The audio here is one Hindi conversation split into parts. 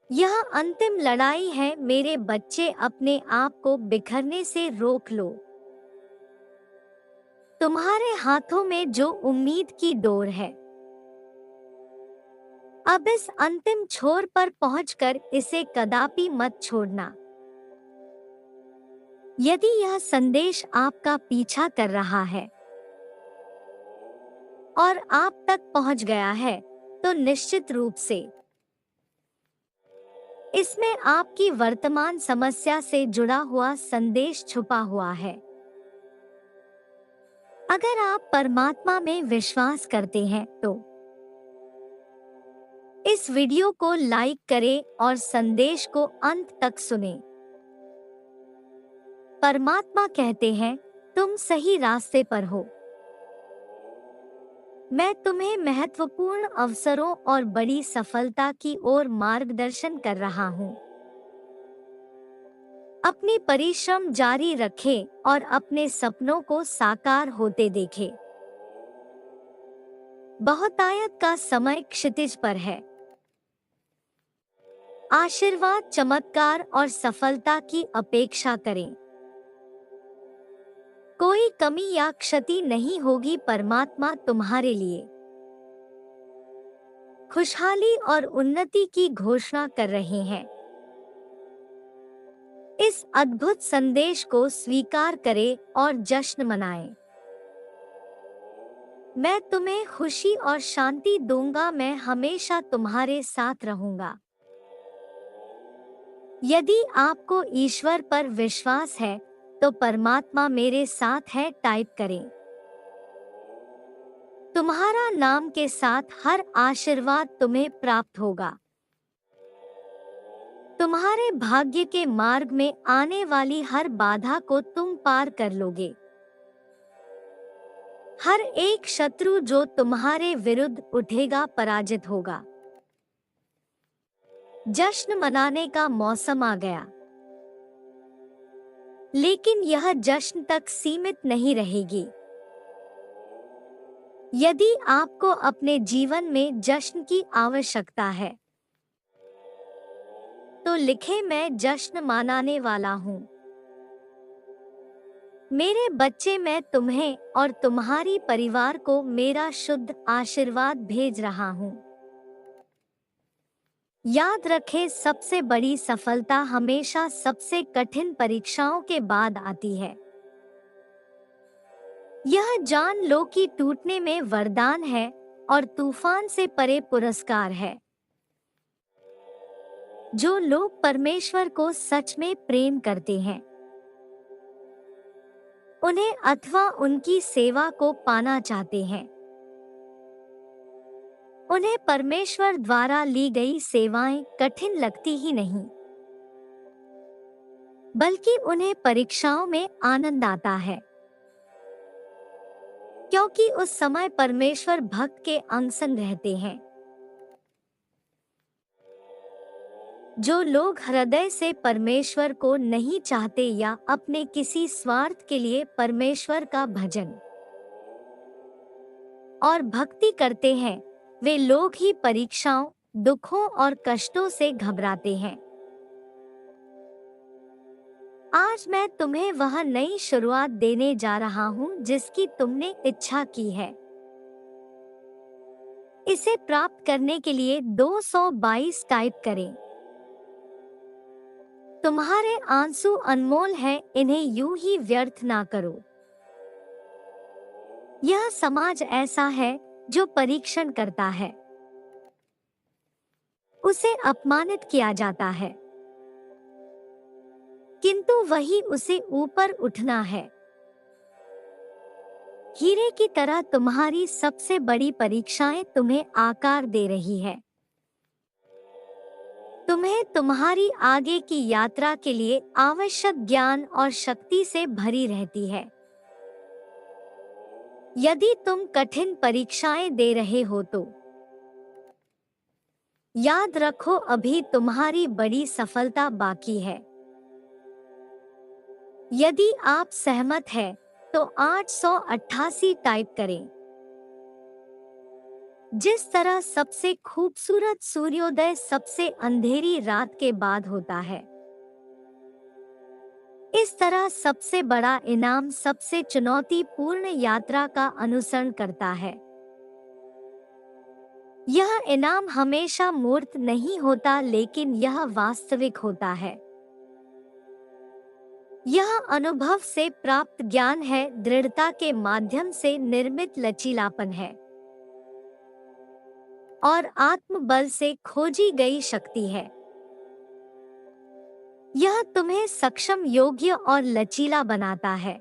यह अंतिम लड़ाई है मेरे बच्चे, अपने आप को बिखरने से रोक लो। तुम्हारे हाथों में जो उम्मीद की डोर है, अब इस अंतिम छोर पर पहुंचकर इसे कदापि मत छोड़ना। यदि यह संदेश आपका पीछा कर रहा है और आप तक पहुंच गया है, तो निश्चित रूप से इसमें आपकी वर्तमान समस्या से जुड़ा हुआ संदेश छुपा हुआ है। अगर आप परमात्मा में विश्वास करते हैं तो इस वीडियो को लाइक करें और संदेश को अंत तक सुनें। परमात्मा कहते हैं, तुम सही रास्ते पर हो। मैं तुम्हें महत्वपूर्ण अवसरों और बड़ी सफलता की ओर मार्गदर्शन कर रहा हूँ। अपनी परिश्रम जारी रखें और अपने सपनों को साकार होते देखें। बहुतायत का समय क्षितिज पर है। आशीर्वाद, चमत्कार और सफलता की अपेक्षा करें। कोई कमी या क्षति नहीं होगी। परमात्मा तुम्हारे लिए खुशहाली और उन्नति की घोषणा कर रहे हैं। इस अद्भुत संदेश को स्वीकार करें और जश्न मनाएं। मैं तुम्हें खुशी और शांति दूंगा। मैं हमेशा तुम्हारे साथ रहूंगा। यदि आपको ईश्वर पर विश्वास है तो परमात्मा मेरे साथ है टाइप करें। तुम्हारा नाम के साथ हर आशीर्वाद तुम्हें प्राप्त होगा। तुम्हारे भाग्य के मार्ग में आने वाली हर बाधा को तुम पार कर लोगे। हर एक शत्रु जो तुम्हारे विरुद्ध उठेगा पराजित होगा। जश्न मनाने का मौसम आ गया, लेकिन यह जश्न तक सीमित नहीं रहेगी। यदि आपको अपने जीवन में जश्न की आवश्यकता है तो लिखें, मैं जश्न मनाने वाला हूँ। मेरे बच्चे, मैं तुम्हें और तुम्हारी परिवार को मेरा शुद्ध आशीर्वाद भेज रहा हूँ। याद रखें, सबसे बड़ी सफलता हमेशा सबसे कठिन परीक्षाओं के बाद आती है। यह जान लो कि टूटने में वरदान है और तूफान से परे पुरस्कार है। जो लोग परमेश्वर को सच में प्रेम करते हैं, उन्हें अथवा उनकी सेवा को पाना चाहते हैं, उन्हें परमेश्वर द्वारा ली गई सेवाएं कठिन लगती ही नहीं, बल्कि उन्हें परीक्षाओं में आनंद आता है, क्योंकि उस समय परमेश्वर भक्त के अंग संग रहते हैं। जो लोग हृदय से परमेश्वर को नहीं चाहते या अपने किसी स्वार्थ के लिए परमेश्वर का भजन और भक्ति करते हैं, वे लोग ही परीक्षाओं, दुखों और कष्टों से घबराते हैं। आज मैं तुम्हें वह नई शुरुआत देने जा रहा हूं जिसकी तुमने इच्छा की है। इसे प्राप्त करने के लिए 222 टाइप करें। तुम्हारे आंसू अनमोल हैं, इन्हें यूं ही व्यर्थ ना करो। यह समाज ऐसा है जो परीक्षण करता है, उसे अपमानित किया जाता है, किंतु वही उसे ऊपर उठना है। हीरे की तरह तुम्हारी सबसे बड़ी परीक्षाएं तुम्हें आकार दे रही है। तुम्हें तुम्हारी आगे की यात्रा के लिए आवश्यक ज्ञान और शक्ति से भरी रहती है। यदि तुम कठिन परीक्षाएं दे रहे हो तो याद रखो, अभी तुम्हारी बड़ी सफलता बाकी है। यदि आप सहमत हैं तो 888 टाइप करें। जिस तरह सबसे खूबसूरत सूर्योदय सबसे अंधेरी रात के बाद होता है, इस तरह सबसे बड़ा इनाम सबसे चुनौतीपूर्ण यात्रा का अनुसरण करता है। यह इनाम हमेशा मूर्त नहीं होता, लेकिन यह वास्तविक होता है। यह अनुभव से प्राप्त ज्ञान है, दृढ़ता के माध्यम से निर्मित लचीलापन है और आत्मबल से खोजी गई शक्ति है। यह तुम्हें सक्षम, योग्य और लचीला बनाता है,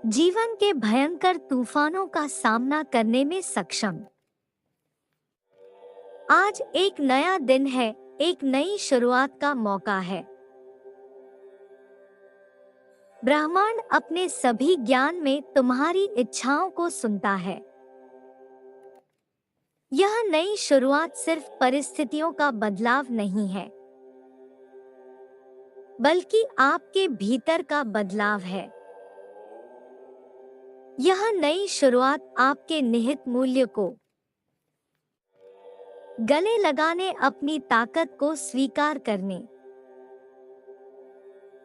जीवन के भयंकर तूफानों का सामना करने में सक्षम। आज एक नया दिन है, एक नई शुरुआत का मौका है। ब्रह्मांड अपने सभी ज्ञान में तुम्हारी इच्छाओं को सुनता है। यह नई शुरुआत सिर्फ परिस्थितियों का बदलाव नहीं है, बल्कि आपके भीतर का बदलाव है। यह नई शुरुआत आपके निहित मूल्य को गले लगाने, अपनी ताकत को स्वीकार करने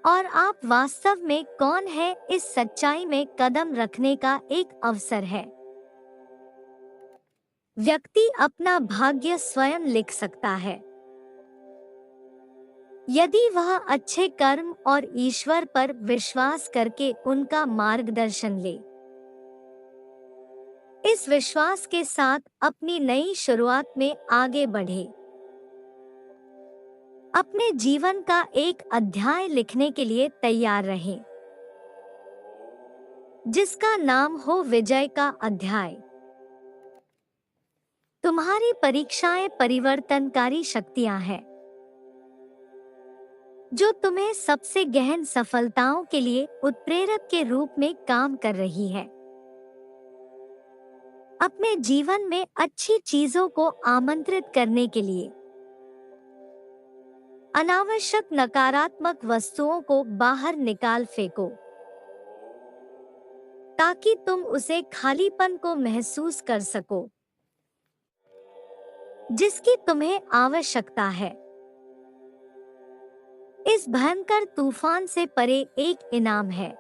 और आप वास्तव में कौन है, इस सच्चाई में कदम रखने का एक अवसर है। व्यक्ति अपना भाग्य स्वयं लिख सकता है, यदि वह अच्छे कर्म और ईश्वर पर विश्वास करके उनका मार्गदर्शन ले। इस विश्वास के साथ अपनी नई शुरुआत में आगे बढ़े। अपने जीवन का एक अध्याय लिखने के लिए तैयार रहें, जिसका नाम हो विजय का अध्याय। तुम्हारी परीक्षाएं परिवर्तनकारी शक्तियां हैं, जो तुम्हें सबसे गहन सफलताओं के लिए उत्प्रेरक के रूप में काम कर रही है। अपने जीवन में अच्छी चीजों को आमंत्रित करने के लिए अनावश्यक नकारात्मक वस्तुओं को बाहर निकाल फेंको, ताकि तुम उसे खालीपन को महसूस कर सको जिसकी तुम्हें आवश्यकता है। इस भयंकर तूफान से परे एक इनाम है,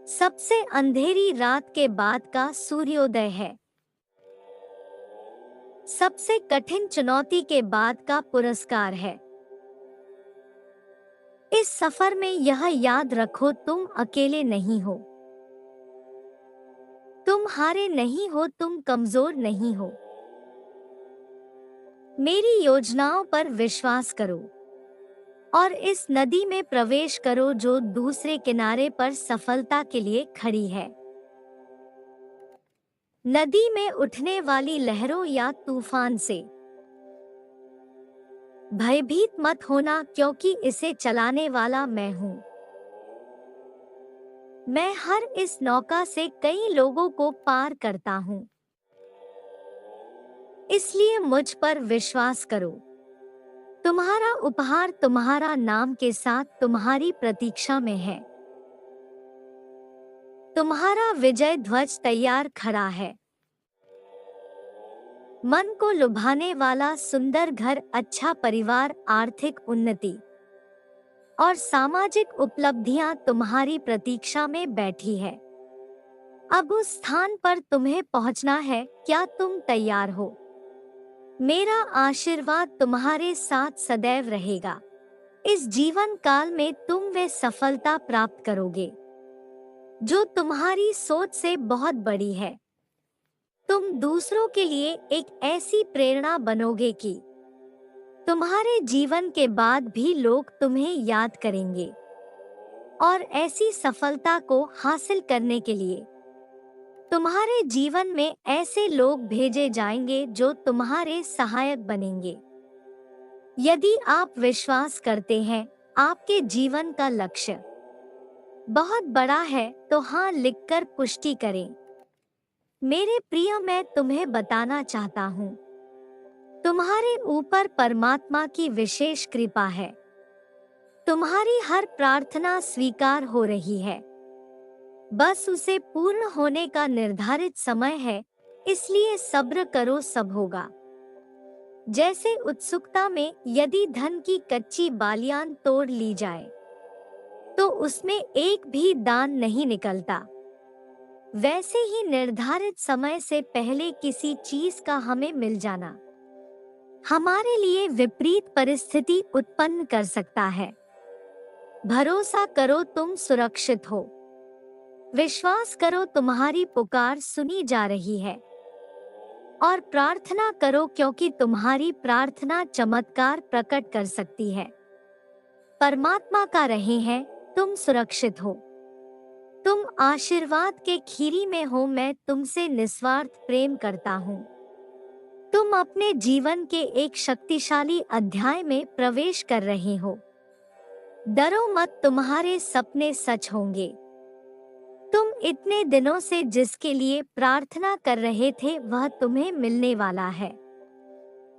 सबसे अंधेरी रात के बाद का सूर्योदय है, सबसे कठिन चुनौती के बाद का पुरस्कार है। इस सफर में यह याद रखो, तुम अकेले नहीं हो, तुम हारे नहीं हो, तुम कमजोर नहीं हो। मेरी योजनाओं पर विश्वास करो और इस नदी में प्रवेश करो जो दूसरे किनारे पर सफलता के लिए खड़ी है। नदी में उठने वाली लहरों या तूफान से भयभीत मत होना, क्योंकि इसे चलाने वाला मैं हूं। मैं हर इस नौका से कई लोगों को पार करता हूं, इसलिए मुझ पर विश्वास करो। तुम्हारा उपहार तुम्हारा नाम के साथ तुम्हारी प्रतीक्षा में है। तुम्हारा विजय ध्वज तैयार खड़ा है। मन को लुभाने वाला सुंदर घर, अच्छा परिवार, आर्थिक उन्नति और सामाजिक उपलब्धियां तुम्हारी प्रतीक्षा में बैठी है। अब उस स्थान पर तुम्हें पहुंचना है। क्या तुम तैयार हो? मेरा आशीर्वाद तुम्हारे साथ सदैव रहेगा। इस जीवन काल में तुम वे सफलता प्राप्त करोगे जो तुम्हारी सोच से बहुत बड़ी है। तुम दूसरों के लिए एक ऐसी प्रेरणा बनोगे कि तुम्हारे जीवन के बाद भी लोग तुम्हें याद करेंगे और ऐसी सफलता को हासिल करने के लिए तुम्हारे जीवन में ऐसे लोग भेजे जाएंगे जो तुम्हारे सहायक बनेंगे। यदि आप विश्वास करते हैं आपके जीवन का लक्ष्य बहुत बड़ा है, तो हाँ लिखकर पुष्टि करें। मेरे प्रिय, मैं तुम्हें बताना चाहता हूँ, तुम्हारे ऊपर परमात्मा की विशेष कृपा है। तुम्हारी हर प्रार्थना स्वीकार हो रही है। बस उसे पूर्ण होने का निर्धारित समय है, इसलिए सब्र करो, सब होगा। जैसे उत्सुकता में यदि धन की कच्ची बालियां तोड़ ली जाए तो उसमें एक भी दान नहीं निकलता, वैसे ही निर्धारित समय से पहले किसी चीज का हमें मिल जाना हमारे लिए विपरीत परिस्थिति उत्पन्न कर सकता है। भरोसा करो, तुम सुरक्षित हो। विश्वास करो, तुम्हारी पुकार सुनी जा रही है। और प्रार्थना करो, क्योंकि तुम्हारी प्रार्थना चमत्कार प्रकट कर सकती है। परमात्मा का रहे हैं, तुम सुरक्षित हो। तुम आशीर्वाद के खीरी में हो, मैं तुमसे निस्वार्थ प्रेम करता हूँ। तुम अपने जीवन के एक शक्तिशाली अध्याय में प्रवेश कर रहे हो। डरो मत, तुम्हारे सपने सच होंगे। तुम इतने दिनों से जिसके लिए प्रार्थना कर रहे थे वह तुम्हें मिलने वाला है।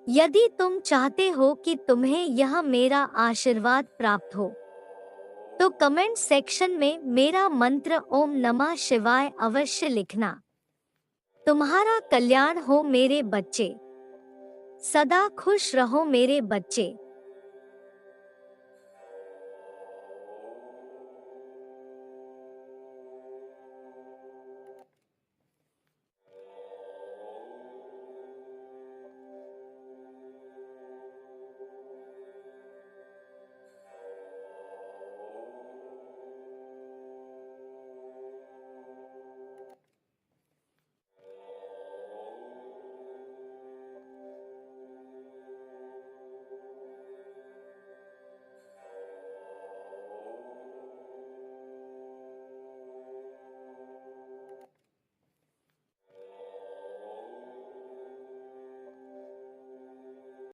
यदि तुम चाहते हो कि तुम्हें यह मेरा आशीर्वाद प्राप्त हो तो कमेंट सेक्शन में मेरा मंत्र ओम नमः शिवाय अवश्य लिखना। तुम्हारा कल्याण हो मेरे बच्चे, सदा खुश रहो मेरे बच्चे।